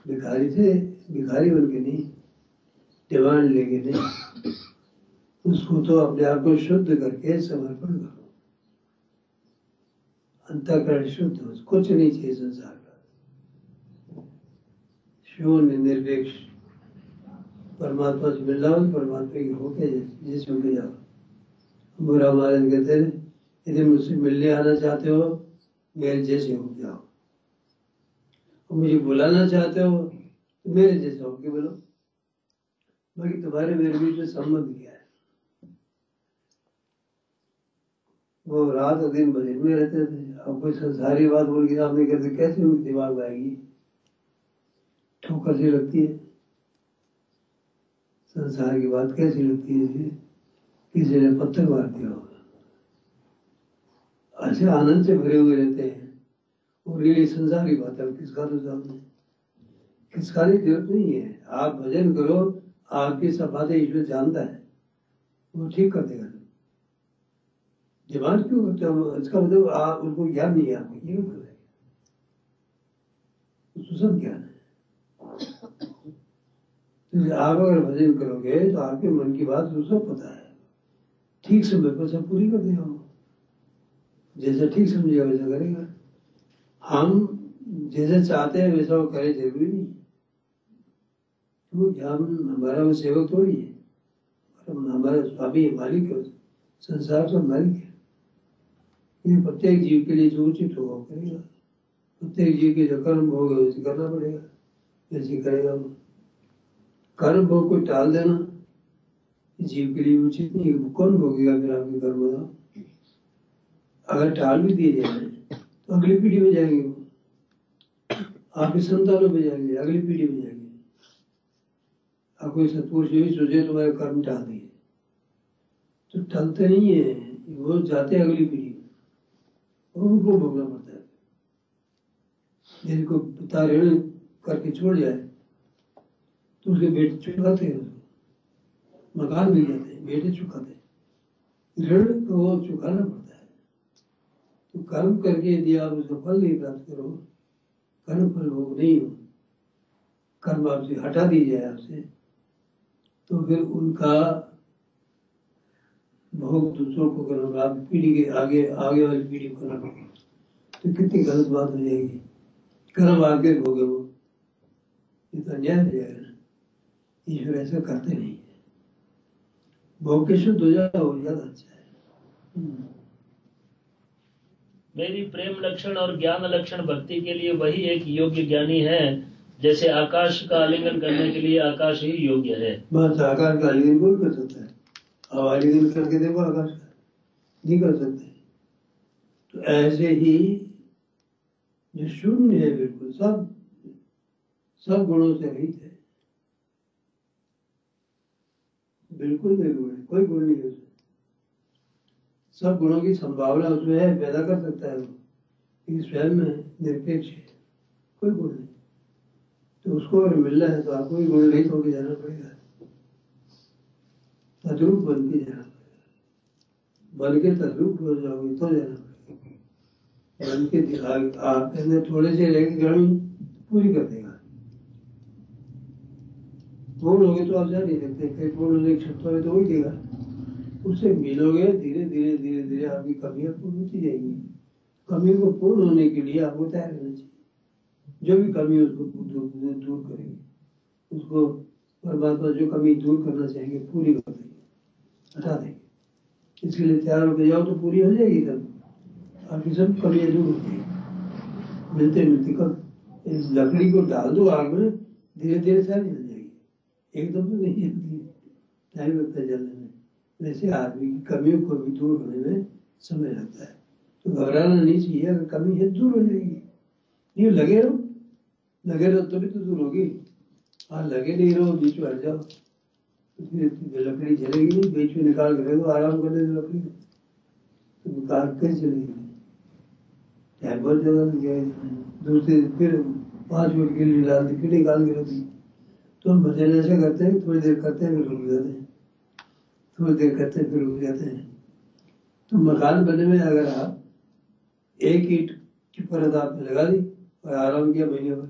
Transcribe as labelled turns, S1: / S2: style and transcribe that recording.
S1: भिखारी थे, भिखारी बन के नहीं, डिमांड लेके नहीं। उसको तो अपने आप को शुद्ध करके समर्पण करो, अंतःकरण शुद्ध हो, कुछ नहीं चाहिए संसार का, शून्य निरपेक्ष परमात्मा से मिलना हो, परमात्मा की होके जिस होके जाओ। बुरा महाराज कहते हैं, यदि मुझसे मिलने आना चाहते हो मेरे जैसे हो जाओ, और मुझे बुलाना चाहते हो तो मेरे जैसे होके बोलो, बाकी तुम्हारे मेरे बीच में संबंध क्या है। वो रात और दिन भजन में रहते थे, अब कोई संसारी बात बोल के आपने कहते कैसे उनके दिमाग में आएगी, ठोकर सी लगती है। संसार की बात कैसी लगती है, किसी ने पत्थर मार दिया होगा। ऐसे आनंद से भरे हुए रहते हैं, और ये संसार की बात है, किसका तो सामने किसका की जरूरत नहीं है। आप भजन करो, आपकी सब बातें ईश्वर जानता है, वो ठीक कर देगा। डिमांड क्यों करते हो, इसका मतलब आप उनको ज्ञान नहीं है, आपको ये मतलब है सुसम ज्ञान है। तो आप अगर भजन करोगे तो आपके मन की बात उसको पता है, ठीक समय पर सब पूरी कर देगा वो, जैसा ठीक समझेगा वैसा करेगा। हम जैसे चाहते हैं वैसा वो करे जरूरी नहीं, तो हम हमारा वो सेवक थोड़ी है, हमारा स्वामी मालिक है, संसार का मालिक है। ये प्रत्येक जीव के लिए जो उचित होगा वो करेगा, प्रत्येक जीव के जो कर्म भोग है उसे करना पड़ेगा, जैसे करेगा वो। कर्म भोग को टाल देना जीव के लिए उचित नहीं है, कौन भोगेगा फिर आपके कर्म बताओ। अगर टाल भी दिए जाए तो अगली पीढ़ी में जाएंगे वो, आपके संतानों में जाएंगे, अगली पीढ़ी में जाएंगे। अब कोई सतपुरुष यही सोचे तुम्हारे कर्म टाल दिए तो टलते नहीं है, वो जाते हैं अगली पीढ़ी में और उनको भोगना पड़ता है। जिनको पिता ऋण करके छोड़ जाए तो उसके बेटे चुकाते हैं, उसको मकान मिल जाते हैं, बेटे चुकाते हैं, ऋण को वो चुकाना पड़ता है। तो कर्म करके यदि आप उसका फल नहीं प्राप्त करो, कर्म फल भोग नहीं हो, कर्म आपसे हटा दी जाए आपसे, तो फिर उनका भोग दूसरों को करना, आप पीढ़ी के आगे आगे वाली पीढ़ी को करना, तो कितनी गलत बात हो जाएगी। कर्म आगे भोगे वो, ये तो अन्याय हो जाएगा ना। ईश्वर ऐसा करते नहीं है, भोग के शुद्ध हो जाता हो ज्यादा अच्छा है।
S2: मेरी प्रेम लक्षण और ज्ञान लक्षण भक्ति के लिए वही एक योग्य ज्ञानी है, जैसे आकाश का आलिंगन करने के लिए आकाश ही योग्य है।
S1: बस आकाश का आलिंगन कौन कर सकता है, अब आलिंगन करके देखो आकाश का, नहीं कर सकते। तो ऐसे ही जो शून्य है, बिल्कुल सब गुणों से रहित है, बिल्कुल निर्गुण है, कोई गुण नहीं है उसमें। सब गुणों की संभावना उसमें है, पैदा कर सकता है वो, लेकिन स्वयं में निरपेक्ष है, कोई गुण नहीं। तो उसको अगर मिलना है तो आपको भी गुण रहित होकर जाना पड़ेगा, तद्रूप बन के जाना पड़ेगा, बन के तद्रूप हो जाओगे तो जाना पड़ेगा। बन के आपके अंदर थोड़े से रहेगी ग्रामीण पूरी कर देगा, पूर्ण होगे तो आप जा नहीं सकते, कहीं पूर्ण होने की क्षमता है तो वही देगा, उससे मिलोगे धीरे धीरे धीरे धीरे आपकी कमियां पूर्ण होती जाएंगी। कमी को पूर्ण होने के लिए आपको तैयार रहना चाहिए, जो भी कमी है उसको दूर करेंगे, उसको परमात्मा जो कमी दूर करना चाहेंगे पूरी कर देंगे, हटा देंगे। इसके लिए तैयार होकर जाओ तो पूरी हो जाएगी, सब आपकी सब कमियां दूर होती है। मिलते मिलते कब इस लकड़ी को डाल दो आग में, धीरे धीरे सारी जल जाएगी, एकदम तो नहीं जलती, टाइम लगता है जलने में। वैसे आदमी की कमियों को भी दूर होने में समय लगता है, तो घबराना नहीं चाहिए, अगर कमी है दूर हो जाएगी। ये लगे रहो तभी तो दूर होगी। हाँ लगे नहीं रहो, बीच में हट जाओ तो फिर लकड़ी जलेगी नहीं, बीच में निकाल के रखो, आराम करने दो लकड़ी को, तो निकाल कैसे चलेगी, टाइम बहुत ज्यादा लग जाएगा। दूसरे फिर 5 मिनट के लिए डाल दी, फिर निकाल के रख दी। तो हम भजन ऐसे करते हैं, थोड़ी देर करते हैं फिर रुक जाते हैं, थोड़ी देर करते हैं फिर रुक जाते हैं। तो मकान बने में अगर आप एक ईंट की परत आपने लगा दी और आराम किया महीने भर,